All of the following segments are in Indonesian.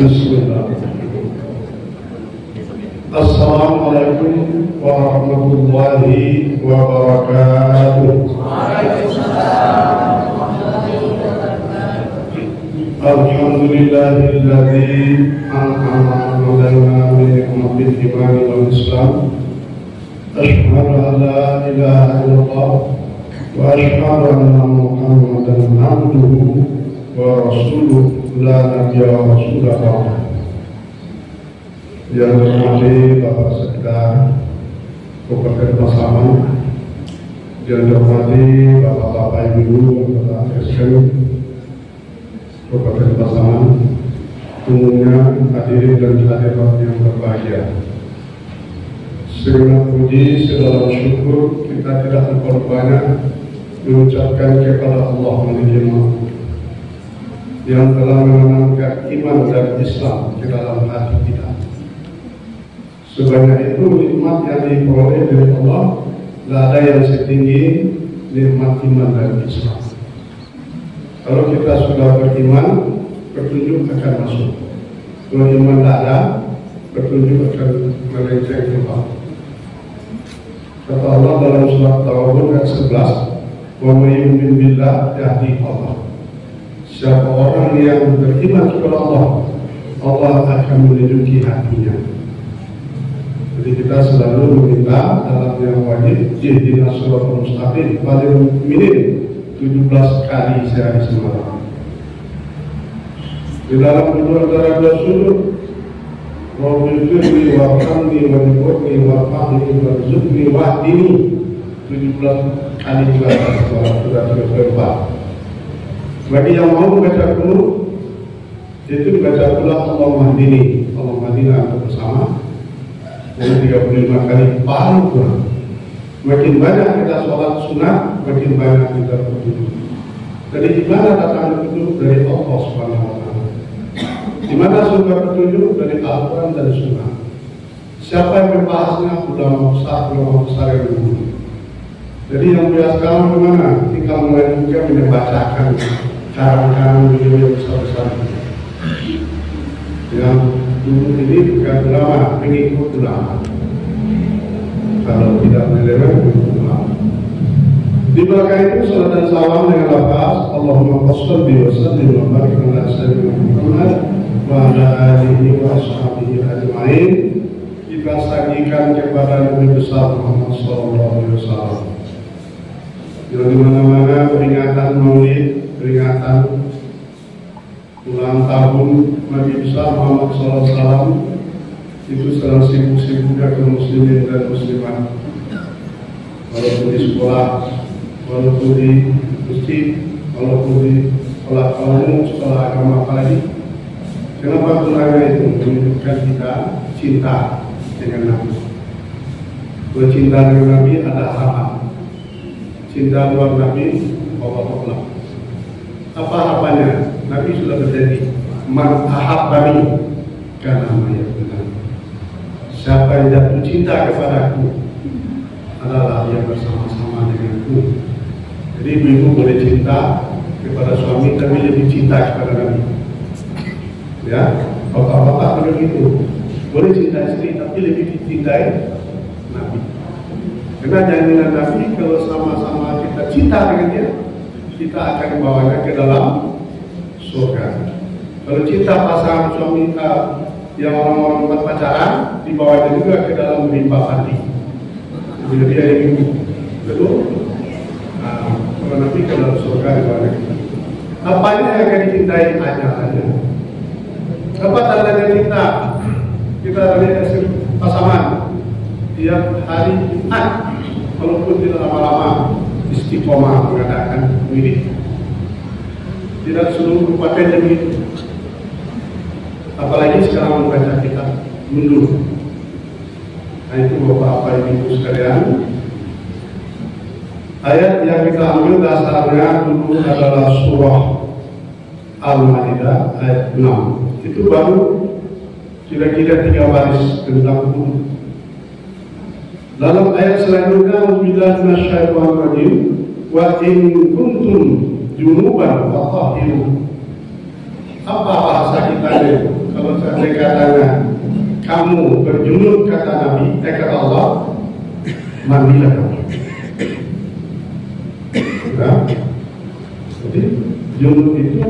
Bismillah. Assalamualaikum warahmatullahi wabarakatuh. Alhamdulillahilladzi an'ama 'alaina bi ni'matil iman wal Islam. Asyhadu an la ilaha illallah wa asyhadu anna Muhammadan abduhu wa rasuluh la nabiyya wa rasulullah. Yang hormati Bapak Sekda Kabupaten Pasaman, yang hormati Bapak-bapak Ibu, Bapak Presiden Kabupaten Pasaman, umumnya hadirin dan hadirat yang berbahagia. Segala puji, segala syukur kita tidak terlalu banyak mengucapkan kepada Allah yang telah menanamkan iman dan Islam ke dalam hati kita. Sebanyak itu nikmat yang diperoleh dari Allah, tidak ada yang setinggi nikmat iman dan Islam. Kalau kita sudah beriman, petunjuk akan masuk. Kalau iman tidak ada, petunjuk akan melenceng keluar. Kata Allah dalam surat Tawabun ayat 11, "Wa may yu'min billah yahdi Allah." Siapa orang yang beriman kepada Allah, Allah akan menunjuki hatinya. Jadi kita selalu meminta dalam yang wajib, ihdinas siratal mustaqim, paling minim 17 kali sehari semalam. Di dalam kedua antara dua sudut, Wabirni warhamni warhamni warhamni warzuqni wahdini, 17 kali juga sudah terlepas. Bagi yang mau baca kunut, itu baca pula Allahumma hdini, Allahumma hdina bersama. Dan 35 kali paling kurang. Makin banyak kita sholat sunat, makin banyak kita petunjuk. Dari mana datang petunjuk? Dari Allah Subhanahu wa Ta'ala. Di mana sumber petunjuk? Dari Al-Quran dan Sunnah. Siapa yang membahasnya? Ulama besar yang dulu. Jadi yang biasa sekarang bagaimana? Tinggal melanjutkan membacakan karang-karang beliau yang besar-besar. Yang dulu ini bukan ulama, pengikut ulama. Kalau tidak melewat, pengikut ulama. Di belakang itu salat dan salam dengan lafaz Allahumma shalli wa sallim wa barik ala sayyidina Muhammad wa ala alihi wa ashabihi ajma'in. Kita sajikan kepada Nabi besar Muhammad sallallahu alaihi wasallam. Di mana-mana peringatan Maulid, peringatan ulang tahun Nabi besar Muhammad sallallahu alaihi wasallam itu sedang sibuk-sibuknya kaum muslimin dan muslimat. Walaupun di sekolah, walaupun di masjid, walaupun di sekolah umum, sekolah agama apalagi. Kenapa keluarga itu menunjukkan kita cinta dengan Nabi? Kalau cinta dengan Nabi ada harapan. Cinta luar Nabi, Allah. Apa harapannya? Nabi sudah berjanji, "Man ahabbani kana mayyitun." Siapa yang jatuh cinta kepadaku adalah yang bersama-sama denganku. Jadi ibu boleh cinta kepada suami, tapi lebih cinta kepada Nabi. Ya, bapak-bapak begitu. Boleh cinta istri, tapi lebih dicintai Nabi. Karena jaminan Nabi kalau sama-sama kita cinta dengan dia, kita akan membawanya ke dalam surga. Kalau cinta pasangan suami kita yang orang-orang berpacaran, dibawanya juga ke dalam limpah hati. Jadi dia yang betul. Kalau Nabi ke dalam surga dibawanya. Apanya yang akan dicintai aja. Apa tandanya cinta? Kita lihat pasangan tiap hari walaupun tidak lama-lama istiqomah mengadakan wirid. Tidak seluruh kabupaten begitu. Apalagi sekarang membaca kitab mundur. Nah itu Bapak Ibu sekalian. Ayat yang kita ambil dasarnya dulu adalah surah Al-Maidah ayat 6. Itu baru kira-kira 3 baris tentang kunut. Dalam ayat selanjutnya, "Billahi minasyaitonir rajim wa in kuntum junuban fatahhiru." Apa bahasa kita ini? kalau saya katanya kamu berjunub kata Nabi, kata Allah, mandilah kamu. Nah, jadi junub itu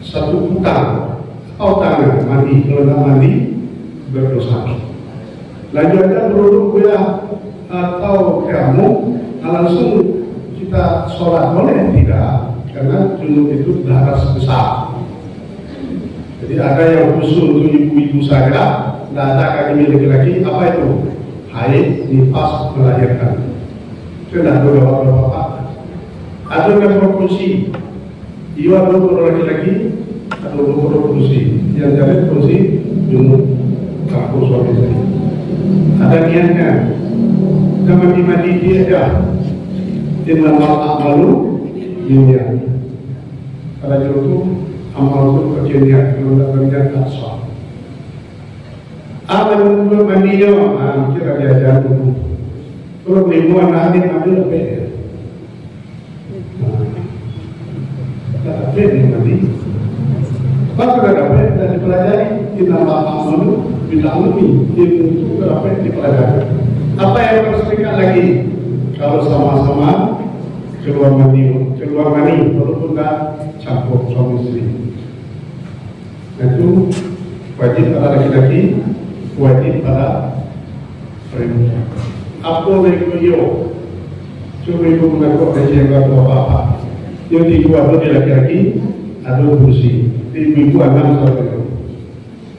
satu utang, tangan mandi, kalau tidak mandi berdosa. Lagi ada beruduk atau kamu langsung kita sholat boleh tidak? Karena junub itu darah besar. Jadi ada yang khusus untuk ibu-ibu saja, tidak ada kaki laki-laki. Apa itu? Haid, nifas, melahirkan. Tidak ada bapak-bapak. Ada yang berfungsi. Ia ada laki-laki, ada berfungsi. Yang jadi fungsi junub kampus suami istri. Ada niatnya. Jangan mandi dia aja. Inna ma'amalu niat. Pada itu amal itu kerja niat, kalau tidak berniat tak sah. Apa yang untuk mandinya? Kira diajar dulu. Kalau ribuan hari ambil apa ya? Tak apa yang mandi. Apa sudah dapat dan dipelajari? Inna ma'amalu bil'alumi. Itu apa yang dipelajari? Apa yang harus kita lagi? Kalau sama-sama keluar mani, walaupun tak campur suami istri. Itu wajib pada laki-laki, wajib pada perempuan. Apa lagi coba ibu mengaku aja yang apa-apa. Yang tiga itu laki-laki, ada kursi. Ibu anak saudara.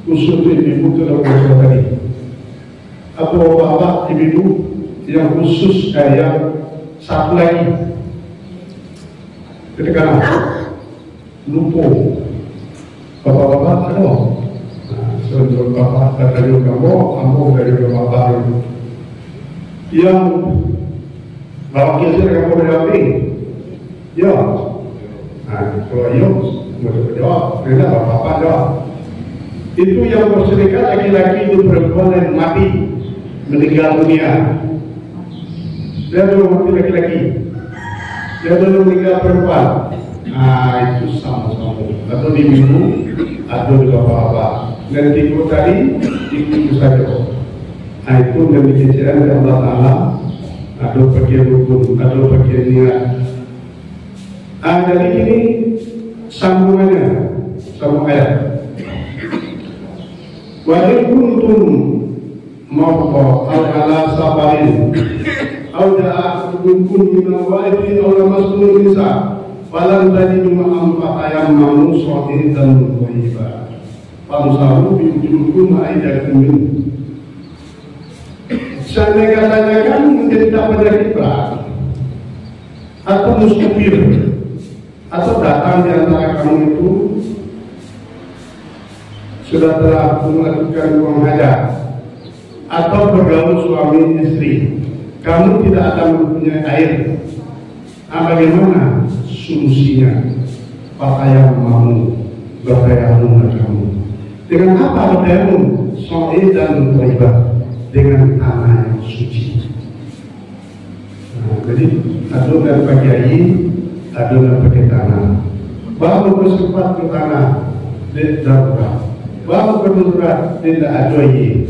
Khusus ibu itu dalam tadi. Apa ibu yang khusus kayak satu lagi. Ketika lupa bapak-bapak ada sebelum bapak dari kamu dari bapak yang bapak kisah kamu berdamping ya kalau iya masuk jawab karena bapak jawab itu yang berserikat laki-laki itu perempuan yang mati meninggal dunia dia dulu mati laki-laki dia dulu meninggal perempuan. Itu sama-sama atau di minggu atau di bapak-bapak dan tiga tadi itu saja. Itu yang dikecilkan oleh Allah Ta'ala atau bagian rukun atau bagian niat. Jadi ini sambungannya sama ayat. Wajib kuntum mau al-ala sabarin Auda hukum minal wa'idi awla mas'ulun nisa Walam tajidu ma'am fatayam mamu so'in dan mu'ibah Famsahu biujurukum a'idakum min Seandainya katanya kan menjadi dapat dari berat Atau mustahil Atau datang di antara kamu itu Sudah telah melakukan buang hajat Atau bergaul suami istri kamu tidak akan mempunyai air. Bagaimana solusinya? Pakaian mau bertayamum kamu. Dengan apa bertayamum? So'id dan thayyibah, dengan tanah yang suci. Jadi ada yang pakai air, ada yang pakai tanah. Baru bersempat ke tanah, darurat. Baru berdarurat, tidak ada air.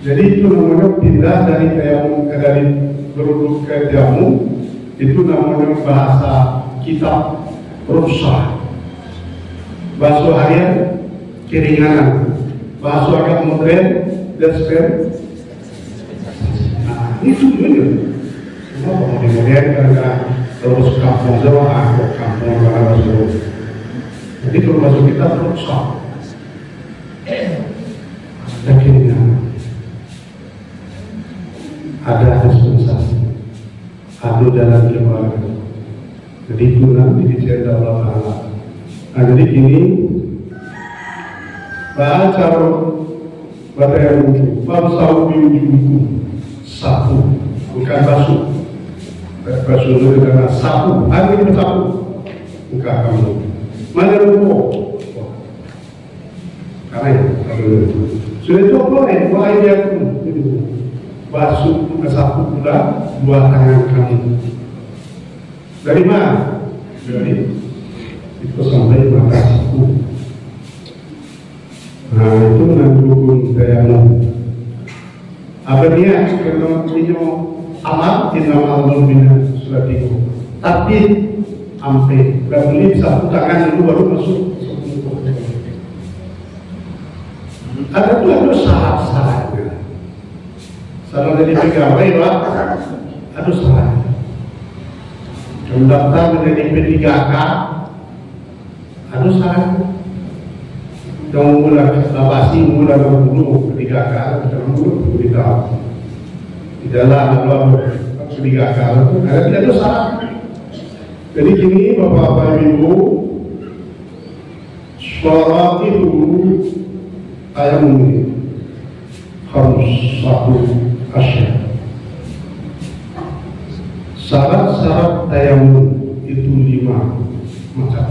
Jadi itu namanya pindah dari tayamum dari beruduk ke tayamum, itu namanya bahasa kitab ruksah. Bahasa harian keringanan, bahasa agak modern desper. Itu juga. Kenapa mau dimodern karena terus kampung Jawa, kampung Jawa. Jadi kalau bahasa kitab ruksah, ada keringanan. Ada dispensasi, ada jalan keluar. Jadi itu nanti dicerita Allah Ta'ala. Jadi ini baca pada yang mungkin famsahu biwujuhikum sapu, bukan basuh. Basuh itu karena sapu, hari ini sapu, bukan kamu. Mana lupa? Karena itu sudah itu boleh dia basuh sapu pula dua tangan kamu. Dari mana? Dari itu sampai mata siku. Nah itu mendukung tayamum. Apa dia kalau punya amal innamal mu'minuna sulatiku. Tapi sampai nggak boleh sapu tangan dulu baru masuk. Ada syarat-syaratnya. Syarat dari pegawai lah, ada syarat. Mendaftar menjadi P3K, ada syarat. Yang mulai labasi mulai berbulu P3K, dalam mulut beritahu. Di dalam P3K ada syarat. Jadi kini Bapak-Bapak Ibu, syarat itu tayamum harus satu asyik. Syarat-syarat tayamum itu 5 macam.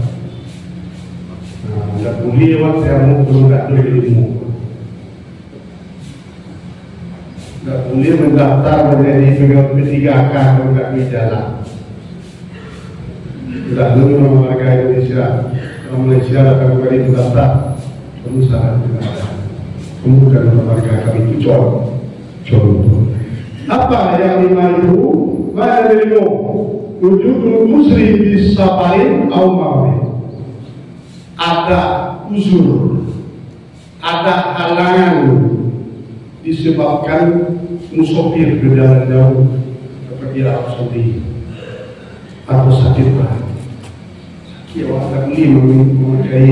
Nah, tidak boleh lewat tayamum kalau tidak ada ilmu. Tidak boleh mendaftar menjadi pegawai P3K kalau tidak ada jalan. Tidak boleh warga Indonesia. Kalau Malaysia akan kembali mendaftar, kamu syarat tidak ada. Kemudian warga kami itu contoh. Apa yang 5 itu? Mana dari wujudul muslim bisa paling awal. Ada uzur, ada halangan disebabkan musafir berjalan jauh seperti Arab Saudi atau sakit berat. Sakit awak tak boleh memakai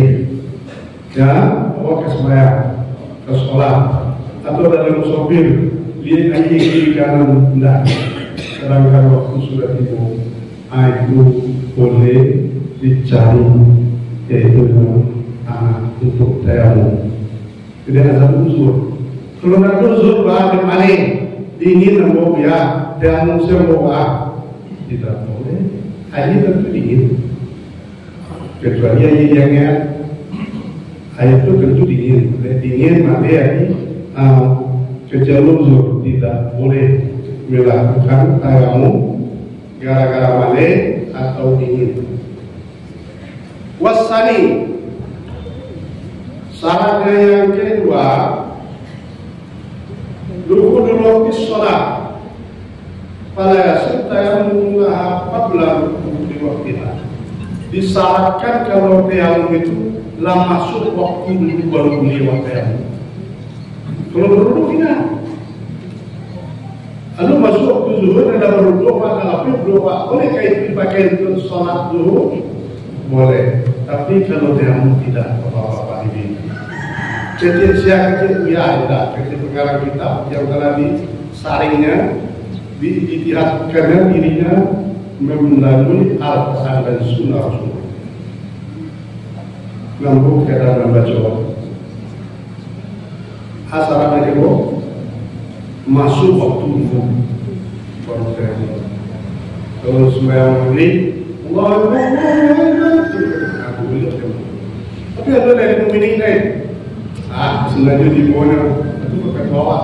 ya awak kesembahyang ke sekolah atau dalam musafir lihat kaki kiri kanan tidak. Sedangkan waktu sudah itu boleh dicari yaitu anak untuk tayamum. Tidak ada uzur. Kalau ada uzur bahagia paling dingin dan bau ya tayamum semua tidak boleh. Air tentu dingin. Kecuali air itu tentu dingin. Dingin mati air kecuali uzur tidak boleh melakukan tayamum gara-gara male atau dingin. Wasani syaratnya yang kedua dulu sholat pada yasin tayamum qabla waktiha. Disyaratkan kalau tayamum itu lah masuk waktu dulu baru lewat tayamum. Kalau dulu tidak. Lalu masuk waktu zuhur ada berdoa maka apa berdoa boleh kait dipakai untuk sholat zuhur boleh, tapi kalau tayamum tidak apa-apa ini. Jadi siapa ya tidak ketika pengarang kitab yang telah disaringnya diikhtiarkan dirinya melalui Al-Quran dan Sunnah Rasul. Lampu kita membaca asaran itu masuk waktu itu baru tayamum. Kalau sembahyang ini Allah tapi ada dari pemilik lain. Sengaja di bawah itu bukan bawah.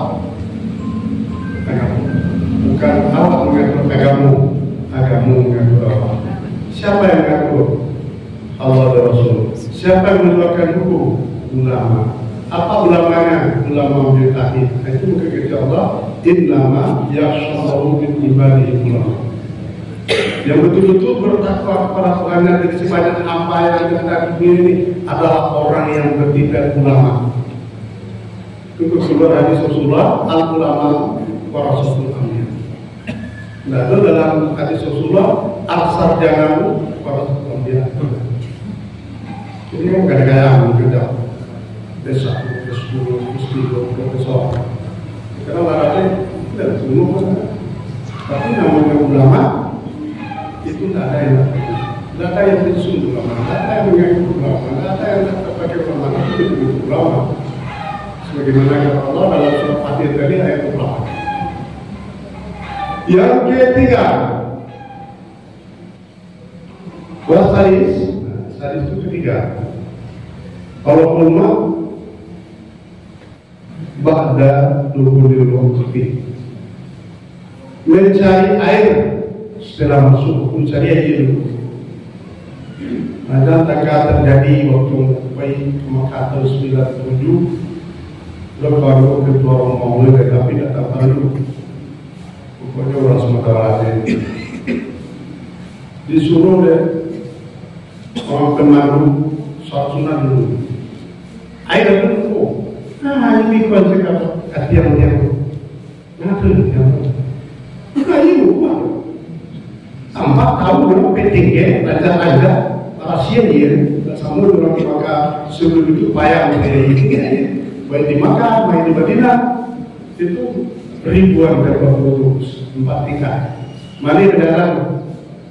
Bukan awak mengatur agamu mengatur awak. Siapa yang mengatur? Allah dan Rasul. Siapa yang menentukan hukum? Ulama. Apa ulamanya? Ulama mujtahid. Itu bukan kerja Allah. Innama yakhshallahu min ibadihi ulama. Yang betul-betul bertakwa kepada Tuhan dan sebanyak apa yang kita ini adalah orang yang bertindak ulama. Itu keluar hadis Rasulullah, al-ulama warasatul anbiya. Nah, itu dalam hadis Rasulullah, al-sarjana warasatul anbiya. Ini kan gaya-gaya kerja. Desa, profesor. Karena larangnya tidak semua. Tapi namanya ulama itu tidak ada yang data yang disusun ulama, data yang mengikut ulama, data yang terpakai ulama itu ulama. Sebagaimana kata Allah dalam surat Fatir tadi ayat ulama. Yang ketiga, wasalis itu ketiga. Kalau ulama ba'da dukhulil waqti mencari air setelah masuk mencari air dulu. Ada terjadi waktu pergi ke Mekah tahun 97. Baru ketua Romawi tapi tidak tahu. Pokoknya orang Sumatera Barat disuruh deh orang Temanggung sholat sunat dulu. Ayo dulu. Ini konsep hati-hati ngatur yang ayo tampak tahu dengan penting ada rahasia dia sama orang di Makkah sebelum itu payah baik di Makkah baik di Madinah itu ribuan berbagai tempat tinggal. Mari mendarat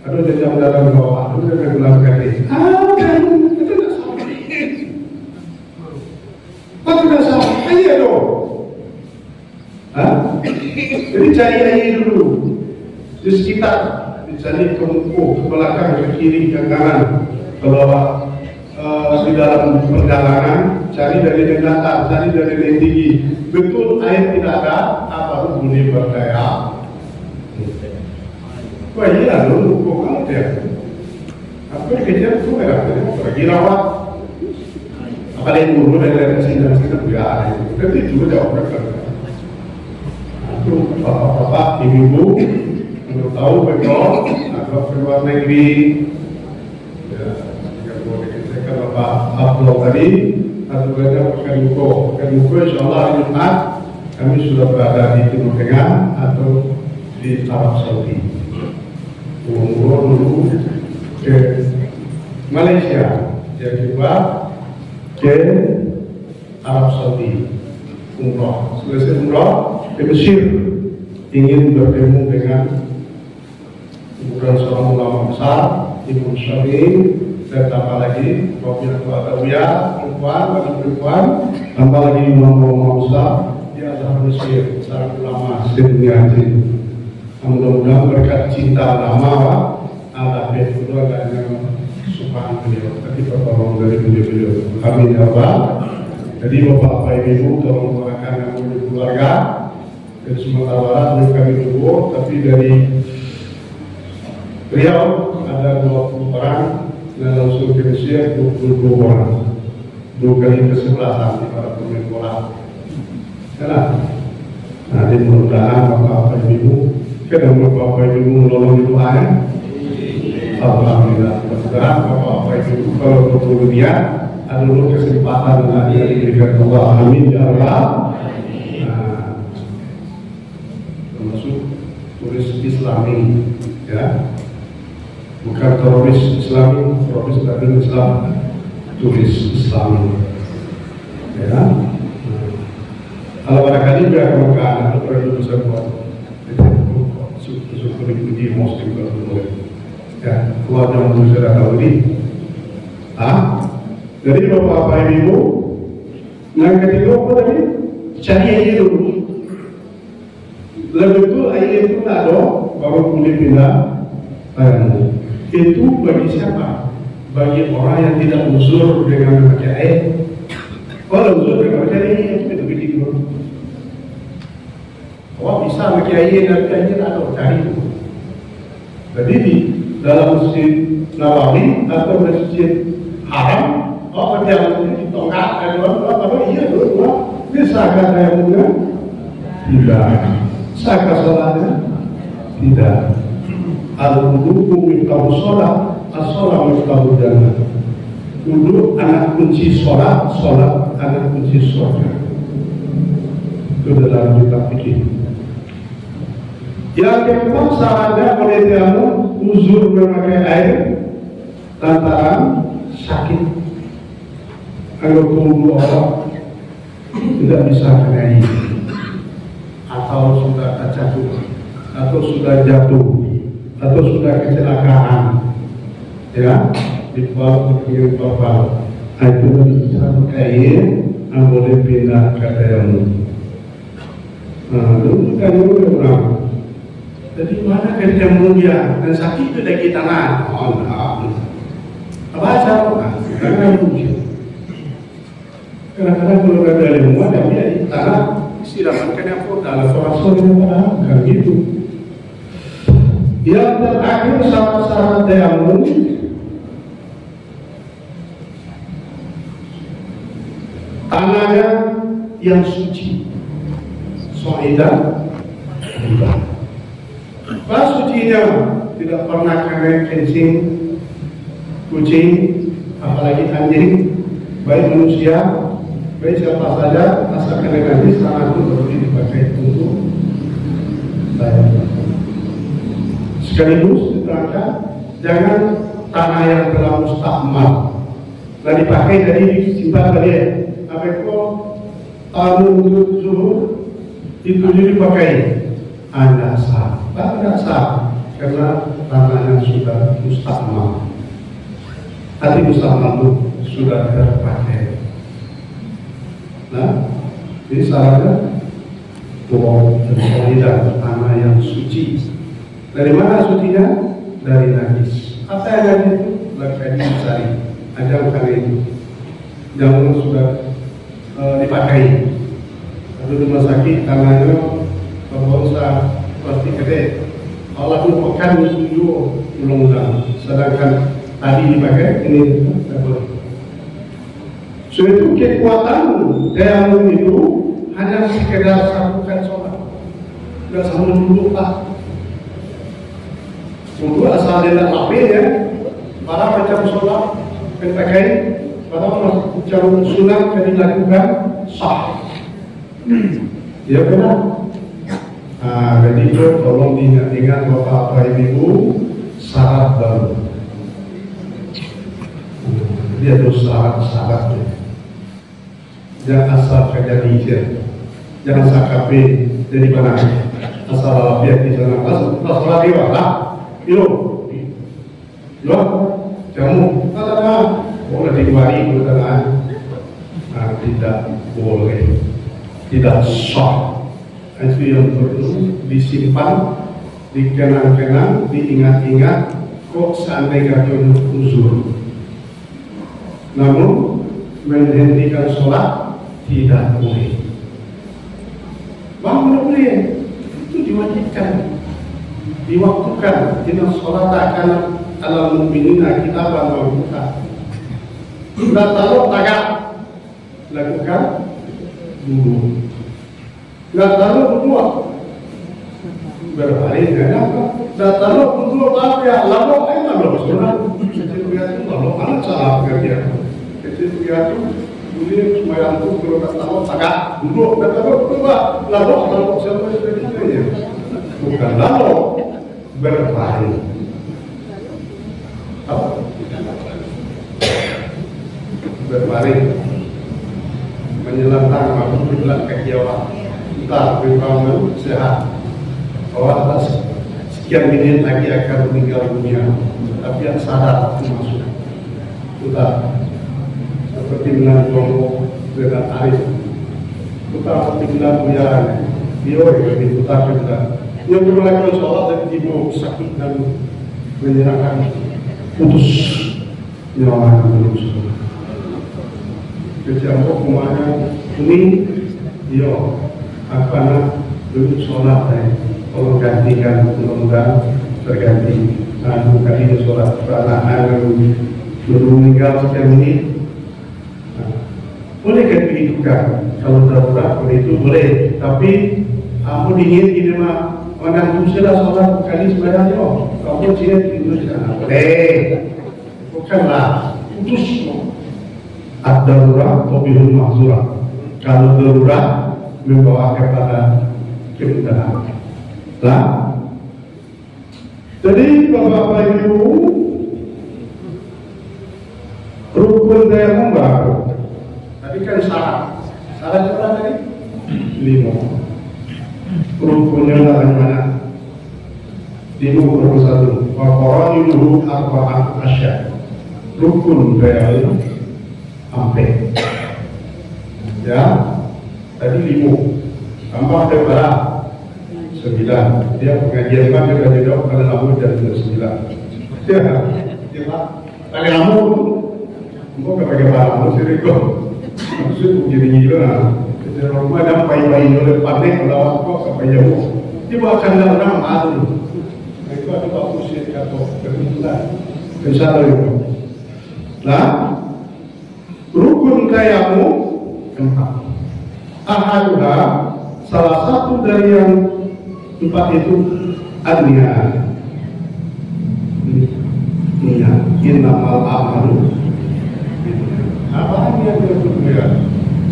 aduh jajah mendarat di bawah aduh jajah gelar kaki itu tidak sama apa tidak sama ayo dong. Jadi cari air dulu di sekitar, dicari ke muka, ke belakang, ke kiri, ke kanan, ke bawah, di dalam perjalanan, cari dari yang datar, cari dari yang tinggi. Betul air tidak ada, apa boleh berdaya? Wah iya dulu, kok kamu dia? Apa yang kejar itu pergi rawat. Apa yang dulu dari sini dan sini juga ada. Tapi juga jauh mereka. Bapak, ibu-ibu untuk tahu betul atau keluar negeri ya, Bapak upload tadi atau berada pekan buku insya Allah hari Jumat kami sudah berada di Timur Tengah atau di Arab Saudi. Umroh dulu ke Malaysia, yang kedua ke Arab Saudi. Umroh, selesai umroh ke Mesir, ingin bertemu dengan seorang ulama besar, Ibnu Syafi'i, dan tambah lagi Rabi'atul Adawiyah, perempuan, tambah lagi ulama besar di Azhar Mesir, seorang ulama sedunia ini. Mudah-mudahan berkat cinta ulama, Allah berdua dengan subhan beliau, tapi pertolongan dari beliau. Amin ya Rabbal. Jadi Bapak Ibu tolong doakan yang punya keluarga dari Sumatera Barat dari kami dulu, tapi dari Riau ada 20 orang dan langsung ke Mesir 22 orang. 2 kali kesebelasan di para pemain bola. Karena nah di mudah-mudahan Bapak Ibu kedua Bapak Ibu menolong itu aja. Alhamdulillah. Mudah-mudahan Bapak Ibu kalau betul dia ada dulu kesempatan yang diberikan Allah. Amin ya Allah. Termasuk turis Islami, ya, bukan teroris Islami, teroris dari Islam, turis Islami, ya. Kalau barangkali biar makan atau perlu sesuatu, syukur dipuji Muslim kalau boleh, ya. Kalau jangan sudah tahu ini, jadi Bapak Ibu, yang ketiga apa tadi? Cari air dulu. Lebih betul air itu tak ada, baru boleh pindah tayamum. Itu bagi siapa? Bagi orang yang tidak uzur dengan memakai air. Kalau uzur dengan memakai air itu begitu. Kalau bisa memakai air dan air ada cari itu. Jadi di dalam masjid Nawawi atau masjid Haram. Oh, berjalan di tongkat, apa iya dulu, bisa kata yang muda? Tidak. Saka sholatnya? Tidak. Al-wudu miftahu sholat, as-sholat miftahu jannah. Wudu anak kunci sholat, sholat anak kunci surga. Itu dalam kitab fikih. Yang keempat syaratnya boleh tayamum uzur memakai air lantaran sakit. Kalau dua orang tidak bisa menyanyi atau sudah terjatuh atau sudah jatuh atau sudah kecelakaan, ya, di bawah kiri bawah, itu bisa pakai yang boleh pindah ke tayamum. Dulu kan orang, jadi mana ketemu dia dan sakit itu dari tangan, apa sahaja, karena mungkin. Kadang-kadang kalau ada ilmu ada dia di tanah istirahatkan yang dalam suara yang gitu. Yang terakhir syarat-syarat tayamum tanahnya yang suci. Soidan riba. Pas sucinya tidak pernah kena kencing, kucing, apalagi anjing, baik manusia, baik siapa saja, asal kena najis tanah itu berarti dipakai untuk saya. Sekaligus diterangkan, jangan tanah yang telah mustakmal dan dipakai jadi disimpan kalian. Apa itu menurut zuhur itu dipakai Anda sah, tidak sah karena tanahnya sudah mustakmal. Hati mustakmal itu sudah terpakai. Nah, ini salahnya bohong dan tanah yang suci. Dari mana sucinya? Dari najis. Apa yang najis itu? Lagi dicari. Ajang kali itu. Jangan sudah dipakai. Ada rumah sakit tanahnya berbangsa pasti gede. Allah merupakan itu undang-undang. Sedangkan tadi dipakai ini tidak boleh. So itu kekuatan daya itu hanya sekedar sambungkan sholat, tidak sambung dulu pak. Untuk asal dia tak lapis ya, para macam sholat yang pakai, para macam sunat yang dilakukan sah. Ya benar. Jadi itu tolong diingat bapak ibu syarat baru. Dia terus syarat-syaratnya. Jangan asal kerja di izin, jangan sakape jadi mana asal lapiak di sana. Asal lapiak lah, yo, kamu kata boleh dikembali berkenaan, tidak boleh, tidak sah. Itu yang perlu disimpan, dikenang-kenang, diingat-ingat. Kok seandainya kau uzur, namun menghentikan sholat tidak boleh. Bangun boleh, itu diwajibkan, diwaktukan. Inna sholat akan ala mu'minina kitaban mawquta. Sudah taruh tagak, lakukan dulu. Sudah taruh berdua, berbaring dengan apa? Sudah taruh berdua tapi ya lalu lalu sudah kecil itu lalu mana salah kerja kecil itu Kemudian sembahyang itu kalau tak tahu tagak duduk dan tahu coba lalu siapa sebagainya bukan lalu berbaring. Berbaring menyelentang maksud bilang kaki awak entar berbangun sehat awak atas sekian menit lagi akan meninggal dunia tapi yang sadar masuk entar seperti bilang Jombo dengan Arif kita seperti bilang Buyaran dia lebih putar kita yang berlaku sholat dan ibu sakit dan menyerahkan putus nyawa belum sholat kejamuk kumanya ini dia apa belum sholat kalau gantikan mudah-mudahan terganti bukan ini sholat karena belum meninggal sekian menit. Boleh kan dihidupkan kalau darurat itu boleh, tapi aku dingin ini mah mana sudah sholat kali sembahyang yo, kamu cina Indonesia boleh, bukanlah putus. Ad-darurat tabihul mahzurat. Kalau darurat membawa kepada kemudahan. Nah, jadi bapak ibu rukun tayamum baru. Tapi kan syarat berapa tadi? 5. Rukunnya dari mana? 51. Waqara'idhu arba'at asya. Rukun tayamum sampai. Ya, tadi 5. Tambah berapa? 9. Dia pengajian kan dia jawab kalau lama jadi 9. Ya, paling lama kok pakai barang sih kok. Maksud begini juga, kita rumah ada bayi-bayi oleh panik melawan kok sampai jauh. Dia akan dalam malu. Itu ada bagus sih atau kebetulan. Kesalahan itu. Nah, rukun tayamum empat. Ahaduha, salah satu dari yang empat itu adnya. Innamal amalu. Apa yang dia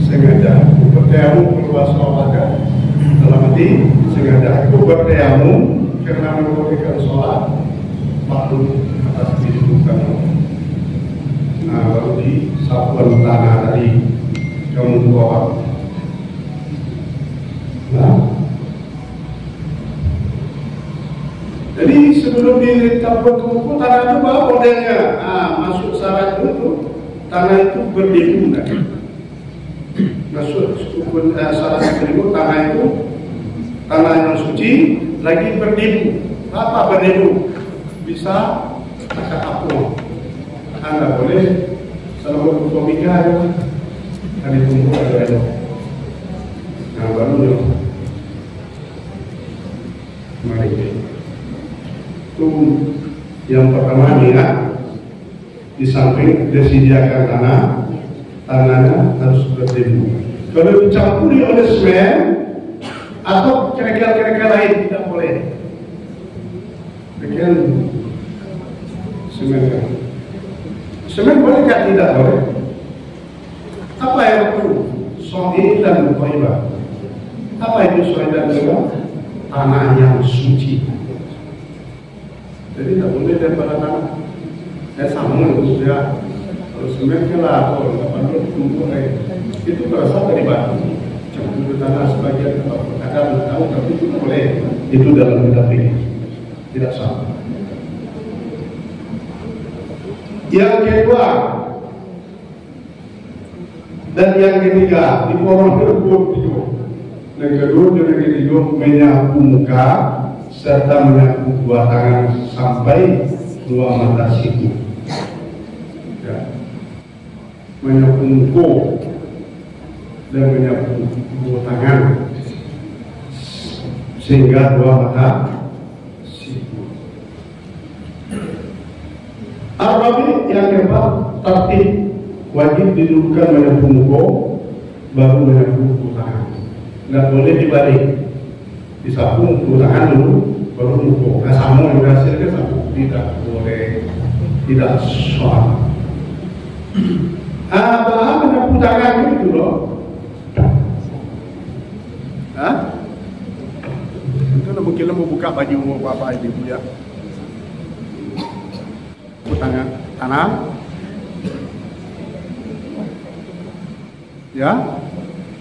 sengaja bertemu keluar sholat dalam hati sengaja aku bertemu karena menunaikan sholat makhluk atas diri bukan. Nah baru di sapuan tanah tadi kamu bawa. Nah, jadi sebelum ditabur ke buku tanah itu bawa modelnya. Masuk syarat itu tanah itu berdebu kan? Masuk syarat yang berdebu tanah itu tanah yang suci lagi berdebu. Apa berdebu? Bisa makan apung. Anda boleh selalu berkomika ya. Ada tunggu ada. Nah baru ya. Mari itu yang pertama nih ya. Di samping disediakan tanahnya harus berdebu. Kalau dicampuri oleh semen atau kerikil-kerikil lain tidak boleh. Kerikil semen kan? Semen boleh kan? Tidak boleh. Apa yang perlu? Sohid dan thayyibah. Apa itu sohid dan thayyibah? Tanah yang suci. Jadi tidak boleh daripada tanah. Sama itu ya. Kalau semen lah, kalau nggak perlu tumpuk itu berasal dari batu. Campur tanah sebagian kadang tahu tapi itu boleh. Itu dalam kitab ini tidak sama. Yang kedua dan yang ketiga di pohon tersebut itu. Yang kedua dan yang ketiga menyapu muka serta menyapu dua tangan sampai dua mata siku. Ya. Menyapu muka dan menyapu dua tangan sehingga dua mata siku. Arabi yang keempat tertib wajib didudukkan menyapu muka baru menyapu dua tangan. Nggak boleh dibalik, disapu dua tangan dulu baru muka. Nah sama yang hasilnya sapu tidak boleh, tidak sah. Bahan menyapu tangan itu loh. Itu mungkin mau buka baju apa ibu ya. Tangan, ya,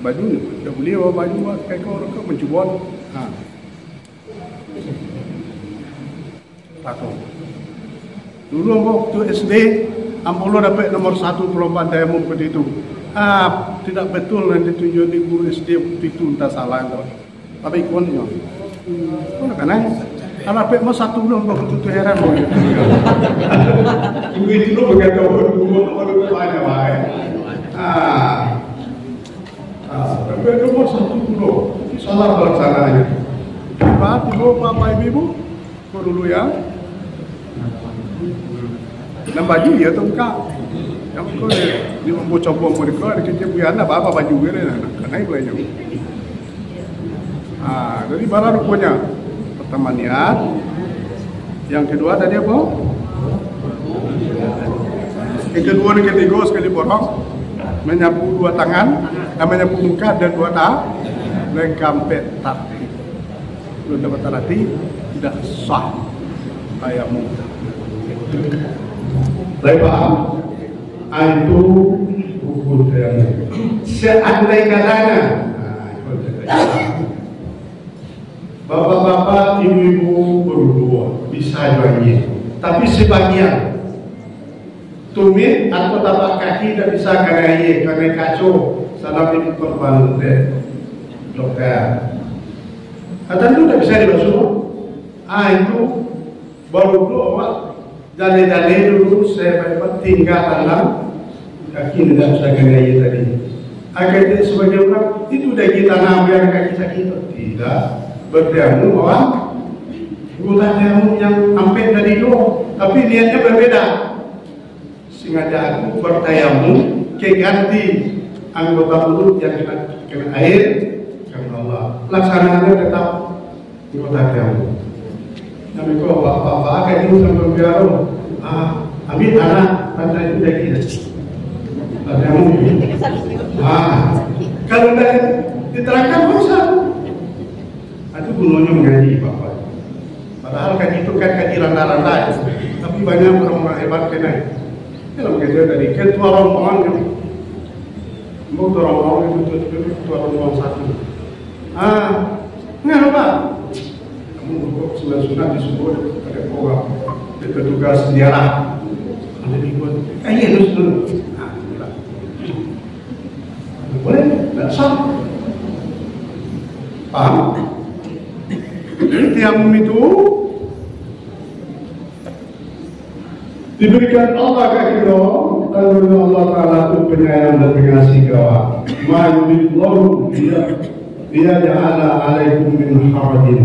baju tidak boleh bawa baju kayak orang ke mencubon. Tahu. Dulu waktu SD, Ampolo dapat nomor 1 perlombaan dayamum seperti itu. Tidak betul yang ditunjuk di guru SD itu entah salah kok. Tapi ikonnya, kan? Kalau dapat mau 1 belum waktu itu heran loh. Ibu itu lo begitu dulu kalau banyak banget. Dapat nomor 1 belum, salah pelaksanaannya. Pak, bapak ibu, kau dulu ya. Dan baju ya tuh kak, yang kau ni mau coba mereka ada kecil biar nak apa baju ni nak kena ibu aja. Dari barang rupanya pertama niat, yang kedua tadi apa? Yang kedua dan ketiga sekali borong menyapu dua tangan, menyapu muka dan dua tangan, lengkampet tapi belum dapat terlatih tidak sah ayatmu. Baik paham? Itu hukum yang seandainya katanya. Bapak-bapak, ibu-ibu berdua bisa juga, tapi sebagian tumit atau tapak kaki tidak bisa karena kacau salah itu korban dokter. Tentu tidak bisa dibasuh. Itu baru doa. Jale-jale dulu saya tinggal dalam kaki tidak bisa gaya tadi. Akhirnya sebagai orang itu udah kita namanya kaki sakit tidak berdiamu orang bukan diamu yang sampai tadi itu, tapi niatnya berbeda. Sengaja aku bertayamu ke ganti anggota mulut yang kena air karena Allah. Laksanaannya tetap anggota kamu. Nabi kau bapak kayak itu sampai biaro. Ambil anak pantai itu dah kita. Ada mungkin. Kalau dah diterangkan bangsa, itu gunanya mengaji bapak. Padahal kaji itu kan kaji randa-randa, tapi banyak orang-orang hebat kena. Kalau kita dari ketua rombongan kan, mau rombongan itu ketua rombongan satu. Ngapa? Kamu kok sunat disebut ada program petugas sejarah. Ada ikut, kayaknya harus dulu. Boleh, tidak sah. Paham? Tiap itu diberikan Allah ke kita, lalu Allah Taala itu penyayang dan pengasih kawan. Ma'yubillahu dia ja'ala alaikum min harajin.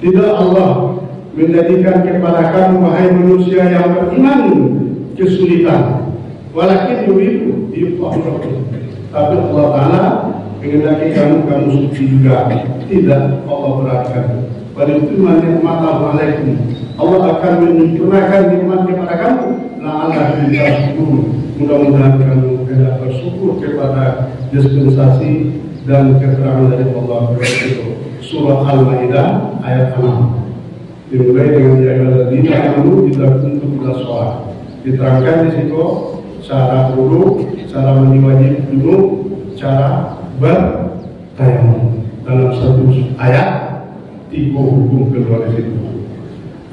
Tidak Allah menjadikan kepada kamu wahai manusia yang beriman kesulitan. Walakin yuridu yufaqahu. Tapi Allah Taala mengendaki kamu suci juga. Tidak Allah beratkan. Pada itu nikmat alaikum. Allah akan menyempurnakan nikmat kepada kamu. La'alla tashkurun. Mudah-mudahan kamu tidak bersyukur kepada dispensasi dan keterangan dari Allah. Surah Al-Maidah ayat 6. Dimulai dengan ayat kamu tidak untuk sholat. Diterangkan di situ cara dulu, cara mandi dulu, cara bertayamum. Dalam satu ayat 3 hukum keluar di situ.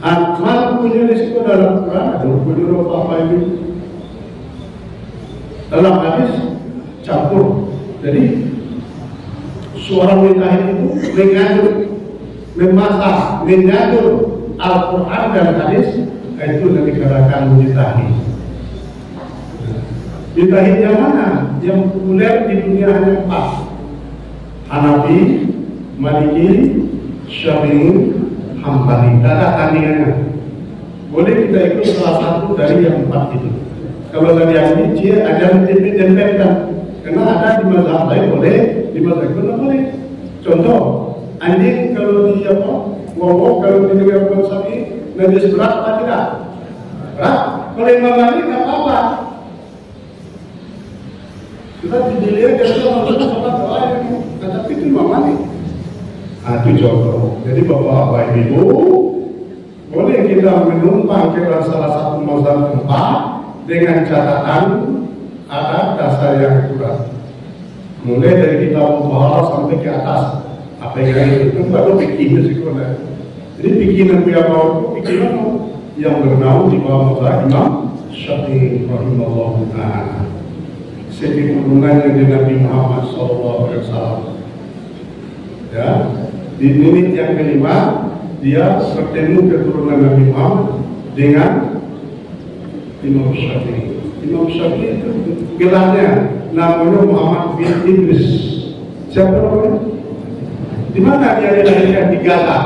Amal punya di situ dalam Quran ada hukum apa itu? Dalam hadis campur. Jadi seorang mujtahid itu mengatur, memasak, mengatur Al-Quran dan hadis, itu yang dikatakan mujtahid. Mujtahid yang mana? Yang populer di dunia hanya 4. Hanafi, Maliki, Syafi'i, Hambali. Tidak ada tandingannya. Boleh kita ikut salah satu dari yang 4 itu. Kalau dari yang ini dia ada menjemputkan. Karena ada di mazhab lain boleh, di mazhab lain boleh. Contoh, anjing kalau di ngomong kalau di negara bangsa ini najis berat atau tidak? Berat. Kalau Imam Malik tidak apa-apa. Kita dilihat dari sholat lain, tetapi itu Imam Malik. Itu contoh. Jadi bapak ibu boleh kita menumpang ke salah satu mazhab tempat dengan catatan ada dasar yang akurat. Mulai dari kitab Muhammad sampai ke atas. Apa yang itu baru bikin sekolah. Jadi bikinan apa bikinan yang bernaung di bawah mazhab Imam Syafi'i rahimahullah taala. Segi hubungannya dengan Nabi Muhammad SAW. Ya, di menit yang kelima dia bertemu keturunan Nabi Muhammad dengan Imam Syafi'i. Imam Syafi'i itu gelarnya namanya Muhammad bin Idris. Siapa namanya? Di mana dia dilahirkan? Di Gaza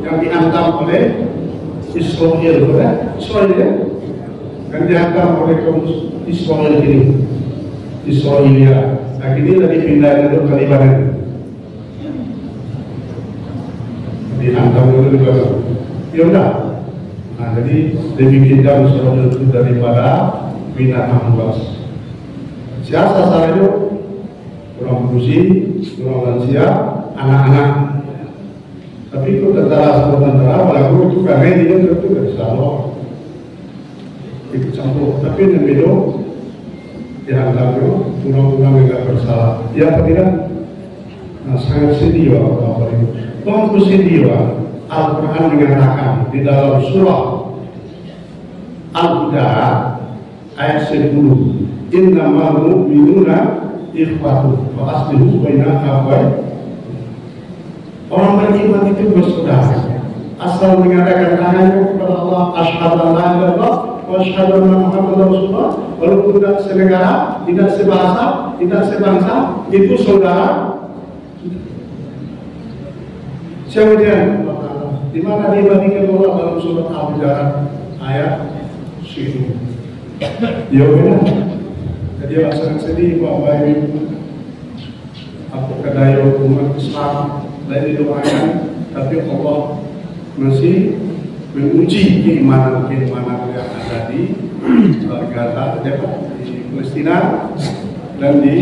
yang dihantam oleh Israel, Israel yang dihantam oleh kaum Israel ini. Israelia. Akhirnya dari pindah ke Libanon. Dihantam oleh Libanon. Ya udah. Nah, jadi lebih pindah Israel itu daripada binatang buas. Siapa sasarannya? Orang berusia, orang lansia, anak-anak. Tapi itu tentara, walaupun itu karena dia tentu dari Salor. Itu campur. Tapi yang beda dihantarnya undang-undang yang tidak bersalah. Ya apa tidak? Nah, sangat sedih Bapak Ibu. Begitu sedih Al-Quran mengatakan di dalam surah Al-Huda ayat 10, innamal mu'minuna ikhwatun fa aslihu baina akhawaykum. Orang beriman itu bersaudara. Asal mengadakan tangannya kepada Allah, asyhadu an la ilaha illallah wa asyhadu anna Muhammadar Rasulullah, walaupun tidak senegara, tidak sebahasa, tidak sebangsa, itu saudara. Kemudian di mana dibandingkan Allah dalam surat Al-Hujurat ayat 10. Ya benar. Jadi sangat sedih Bapak Ibu, apakah daya umat Islam lain didoakan, tapi Allah masih menguji keimanan yang ada di Gaza, di Palestina dan di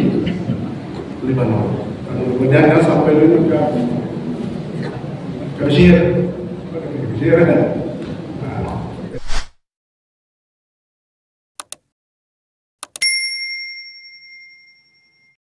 Lebanon. Kemudian sampai ke Mesir kan?